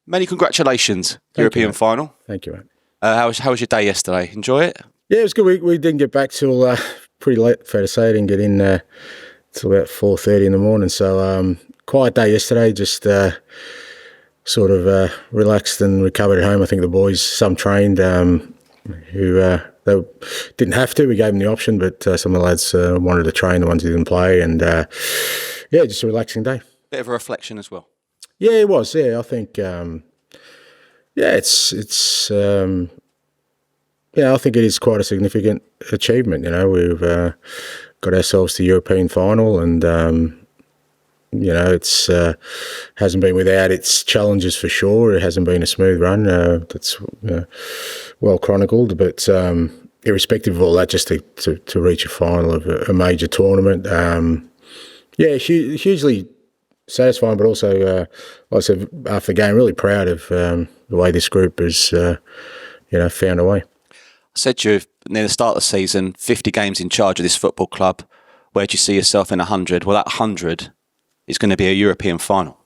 Many congratulations, Thank European you, final. Thank you, mate. How was your day yesterday? Enjoy it? Yeah, it was good. We didn't get back till pretty late, fair to say. I didn't get in till about 4:30 in the morning. So quiet day yesterday, just sort of relaxed and recovered at home. I think the boys, some trained, who they didn't have to. We gave them the option, but some of the lads wanted to train, the ones who didn't play. And yeah, just a relaxing day. Bit of a reflection as well. Yeah, it was. Yeah, I think. I think it is quite a significant achievement. We've got ourselves to the European final, and it's hasn't been without its challenges for sure. It hasn't been a smooth run. That's well chronicled, but irrespective of all that, just to reach a final of a major tournament, hugely satisfying, but also, like I said after the game, really proud of the way this group has, found a way. I said to you near the start of the season, 50 games in charge of this football club. Where do you see yourself in 100? Well, that 100 is going to be a European final.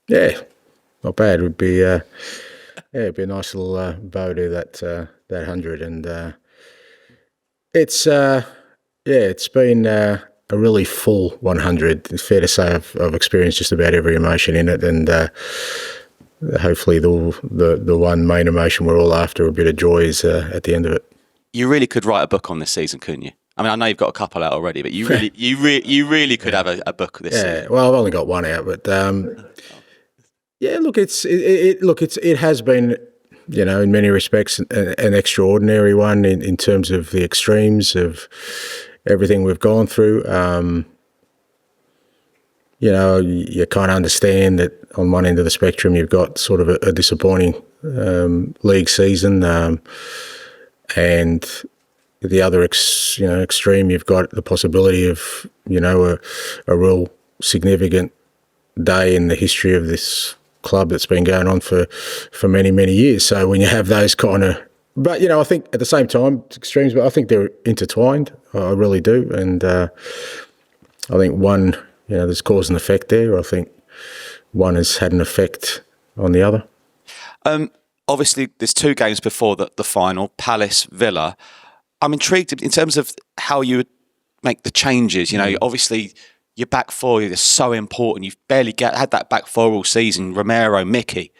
Yeah, not bad. It would be, it'd be a nice little bow to that 100, and it's been a really full 100. It's fair to say I've experienced just about every emotion in it, and hopefully the one main emotion we're all after, a bit of joy, is at the end of it. You really could write a book on this season, couldn't you? I mean, I know you've got a couple out already, but you really could have a book this season. Yeah, well, I've only got one out, but it has been, in many respects, an extraordinary one in terms of the extremes of everything we've gone through. You kind of understand that on one end of the spectrum you've got sort of a disappointing league season, and the other extreme you've got the possibility of a real significant day in the history of this club that's been going on for many, many years. So when you have those kind of, but I think at the same time extremes, but I think they're intertwined. I really do, and I think one, there's cause and effect there. I think one has had an effect on the other. Obviously, there's 2 games before the final, Palace, Villa. I'm intrigued in terms of how you would make the changes. Obviously, your back four is so important. You've barely had that back four all season, Romero, Mickey.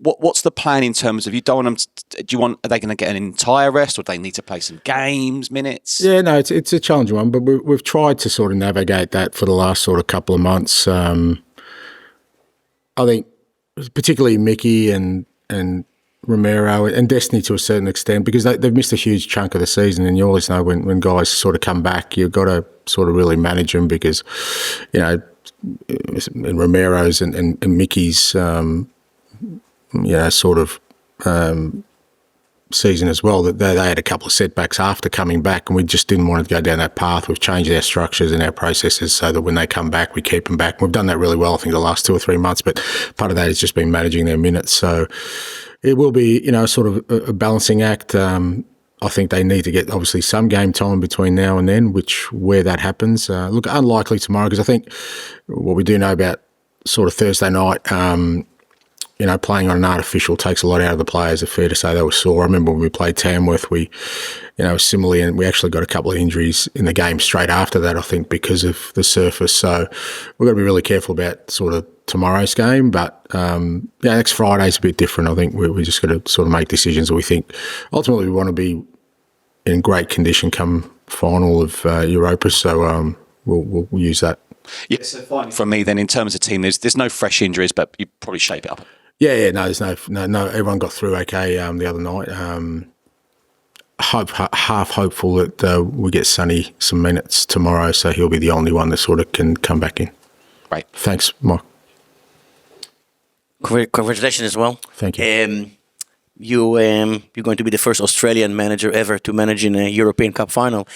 What's the plan in terms of, you don't want them are they going to get an entire rest, or do they need to play some games, minutes? Yeah, no, it's a challenging one, but we've tried to sort of navigate that for the last sort of couple of months. I think particularly Mickey and Romero and Destiny to a certain extent, because they've missed a huge chunk of the season, and you always know when guys sort of come back, you've got to sort of really manage them, because, in Romero's and Mickey's, sort of season as well, that they had a couple of setbacks after coming back, and we just didn't want to go down that path. We've changed our structures and our processes so that when they come back, we keep them back. We've done that really well, I think, the last 2 or 3 months, but part of that has just been managing their minutes. So it will be, sort of a balancing act. I think they need to get, obviously, some game time between now and then, where that happens. Look, unlikely tomorrow, because I think what we do know about sort of Thursday night, playing on an artificial takes a lot out of the players. It's fair to say they were sore. I remember when we played Tamworth, we, similarly, and we actually got a couple of injuries in the game straight after that, I think, because of the surface. So we've got to be really careful about sort of tomorrow's game. But next Friday's a bit different. I think we just got to sort of make decisions. We think ultimately we want to be in great condition come final of Europa. So we'll use that. Yeah, so finally from me then, in terms of team, there's no fresh injuries, but you probably shape it up. Yeah, no, there's no. Everyone got through okay the other night. Half hopeful that we get Sonny some minutes tomorrow, so he'll be the only one that sort of can come back in. Right. Thanks, Mike. Congratulations as well. Thank you. You're going to be the first Australian manager ever to manage in a European Cup final.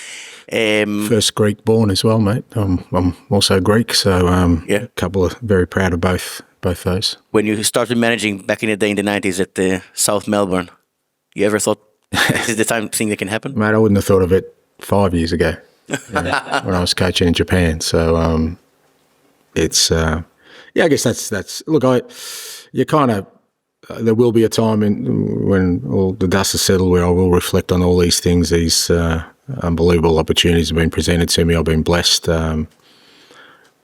First Greek born as well, mate. I'm also Greek, so a couple of very proud of both those. When you started managing back in the day in the 90s at South Melbourne, you ever thought this is the thing that can happen? Mate, I wouldn't have thought of it 5 years ago when I was coaching in Japan. So it's I guess that's look, you kind of there will be a time when all the dust is settled where I will reflect on all these things. These unbelievable opportunities have been presented to me. I've been blessed.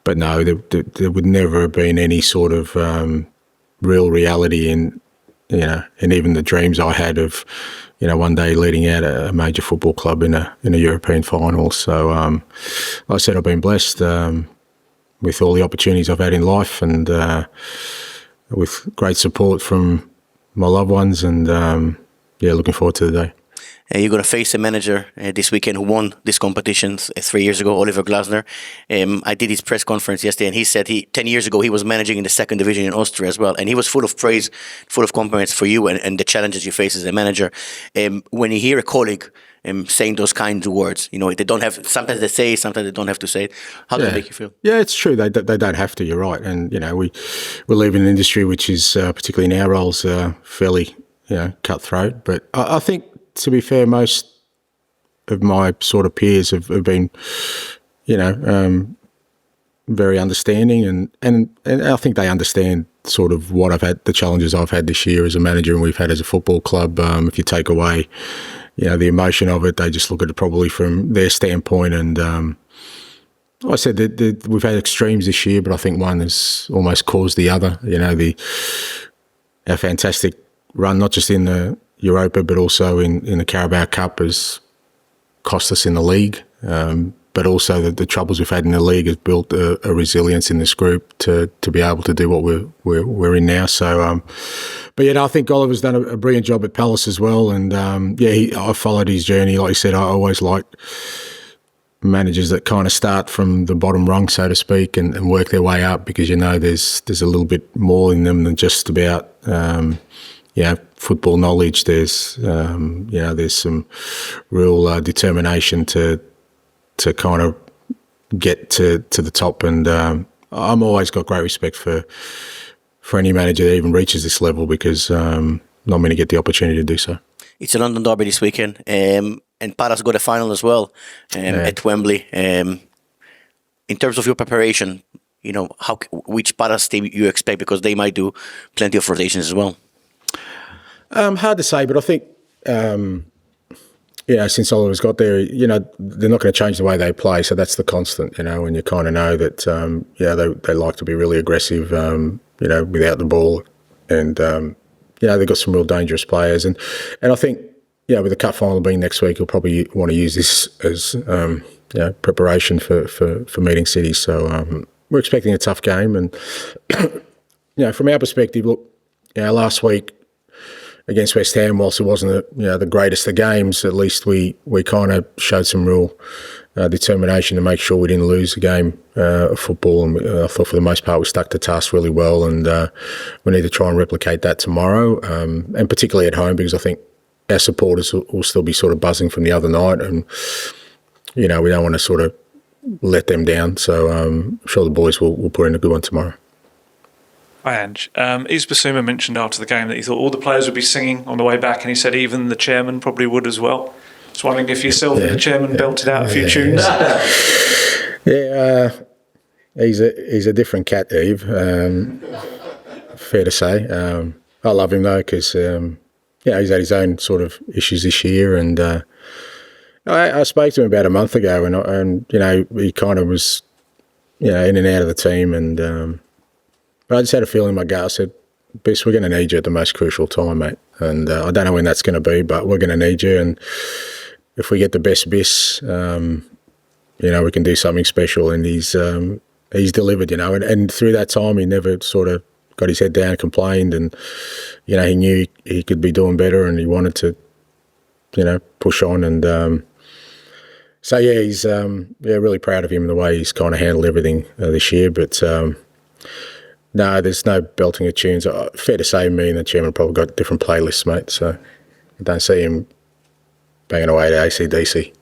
But no, there would never have been any sort of real reality in, and even the dreams I had of, one day leading out a major football club in a European final. So, like I said, I've been blessed with all the opportunities I've had in life, and with great support from my loved ones, and looking forward to the day. You're going to face a manager this weekend who won this competition 3 years ago, Oliver Glasner. I did his press conference yesterday, and he said 10 years ago he was managing in the second division in Austria as well, and he was full of praise, full of compliments for you and the challenges you face as a manager. When you hear a colleague saying those kinds of words, they don't have. Sometimes they say, sometimes they don't have to say it. How does it make you feel? Yeah, it's true. They don't have to. You're right, and we live in an industry which is particularly in our roles fairly cutthroat. But I think, to be fair, most of my sort of peers have been, very understanding, and I think they understand sort of what I've had, the challenges I've had this year as a manager, and we've had as a football club. If you take away, the emotion of it, they just look at it probably from their standpoint. And I said that we've had extremes this year, but I think one has almost caused the other. Our fantastic run, not just in the Europa, but also in the Carabao Cup, has cost us in the league. But also the troubles we've had in the league has built a resilience in this group to be able to do what we're in now. So, but I think Oliver's done a brilliant job at Palace as well. And I followed his journey. Like you said, I always like managers that kind of start from the bottom rung, so to speak, and work their way up, because there's a little bit more in them than just about football knowledge. There's there's some real determination to kind of get to the top, and I'm always got great respect for any manager that even reaches this level, because not many get the opportunity to do so. It's a London derby this weekend, and Palace got a final as well at Wembley. In terms of your preparation, which Palace team you expect, because they might do plenty of rotations as well. Hard to say, but I think since Oliver's got there, they're not going to change the way they play, so that's the constant, and you kind of know that they like to be really aggressive, without the ball, and they've got some real dangerous players, and I think with the cup final being next week, you'll probably want to use this as preparation for meeting City. So we're expecting a tough game, and from our perspective, look, last week against West Ham, whilst it wasn't the greatest of games, at least we kind of showed some real determination to make sure we didn't lose a game of football. And I thought for the most part we stuck to task really well, and we need to try and replicate that tomorrow, and particularly at home, because I think our supporters will still be sort of buzzing from the other night, and we don't want to sort of let them down. So I'm sure the boys will put in a good one tomorrow. Hi, Ange. Yves Bissouma mentioned after the game that he thought all the players would be singing on the way back, and he said even the chairman probably would as well. Just wondering if yourself and the chairman belted out a few tunes. He's a different cat, Yves. Fair to say. I love him though, because he's had his own sort of issues this year, and I spoke to him about a month ago, and he kind of was in and out of the team, and. But I just had a feeling in my gut. I said, Biss, we're going to need you at the most crucial time, mate. And I don't know when that's going to be, but we're going to need you. And if we get the best Biss, we can do something special. And he's delivered, And through that time, he never sort of got his head down, complained. And, he knew he could be doing better, and he wanted to, push on. And he's really proud of him and the way he's kind of handled everything this year. But no, there's no belting of tunes. Fair to say, me and the chairman probably got different playlists, mate, so I don't see him banging away to AC/DC.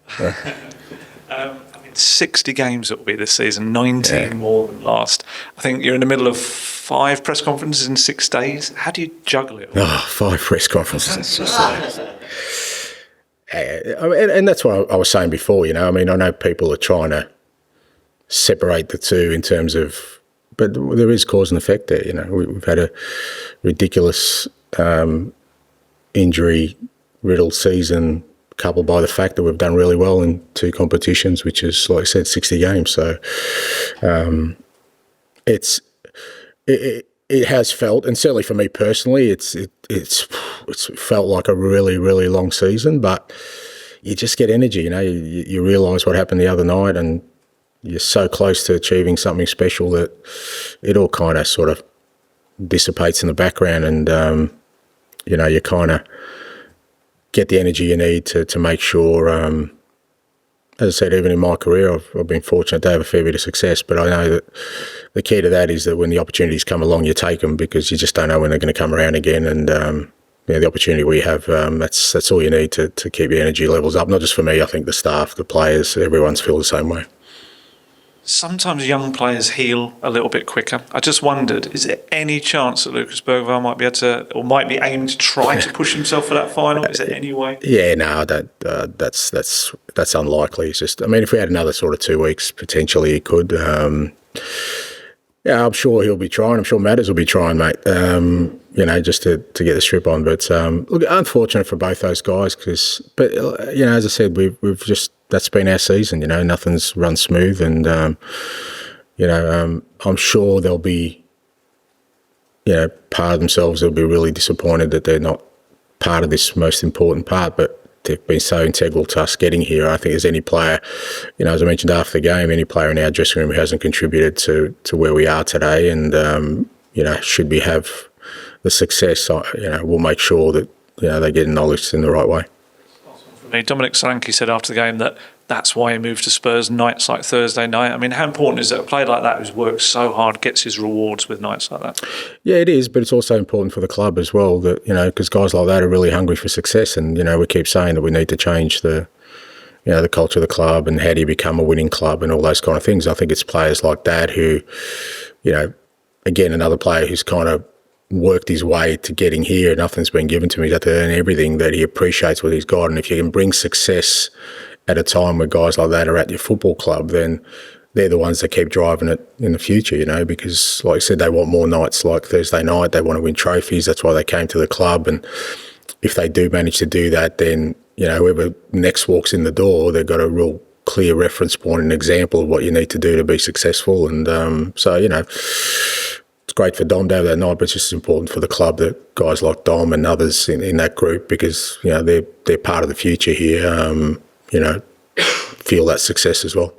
60 games it will be this season, 19 more than last. I think you're in the middle of 5 press conferences in 6 days. How do you juggle it all? 5 press conferences. And that's what I was saying before, I know people are trying to separate the two in terms of, but there is cause and effect there. We've had a ridiculous injury-riddled season, coupled by the fact that we've done really well in 2 competitions, which is, like I said, 60 games. So it has felt, and certainly for me personally, it's felt like a really, really long season, but you just get energy, you realise what happened the other night, and you're so close to achieving something special that it all kind of sort of dissipates in the background, and you kind of get the energy you need to make sure. As I said, even in my career, I've been fortunate to have a fair bit of success, but I know that the key to that is that when the opportunities come along, you take them, because you just don't know when they're going to come around again. And the opportunity we have, that's all you need to keep your energy levels up. Not just for me, I think the staff, the players, everyone's feel the same way. Sometimes young players heal a little bit quicker. I just wondered, is there any chance that Lucas Bergvall might be able to, or might be aiming to try to push himself for that final? Is there any way? Yeah, no, that's unlikely. It's just, if we had another sort of 2 weeks, potentially he could. Yeah, I'm sure he'll be trying. I'm sure Matters will be trying, mate. Just to get the strip on. But look, unfortunate for both those guys, but as I said, we've just, that's been our season. Nothing's run smooth, and I'm sure they'll be, part of themselves. They'll be really disappointed that they're not part of this most important part, but they've been so integral to us getting here. I think as any player, as I mentioned after the game, any player in our dressing room who hasn't contributed to where we are today, and should we have the success, we'll make sure that they get acknowledged in the right way. Dominic Solanke said after the game that that's why he moved to Spurs nights like Thursday night. How important is it? A player like that who's worked so hard gets his rewards with nights like that? Yeah, it is, but it's also important for the club as well, that because guys like that are really hungry for success, and we keep saying that we need to change the culture of the club, and how do you become a winning club, and all those kind of things. I think it's players like that who, again, another player who's kind of worked his way to getting here. Nothing's been given to him. He's had to earn everything, that he appreciates what he's got. And if you can bring success at a time where guys like that are at your football club, then they're the ones that keep driving it in the future, because, like I said, they want more nights like Thursday night. They want to win trophies. That's why they came to the club. And if they do manage to do that, then, whoever next walks in the door, they've got a real clear reference point, an example of what you need to do to be successful. And it's great for Dom to have that night, but it's just important for the club that guys like Dom and others in that group, because they're part of the future here, feel that success as well.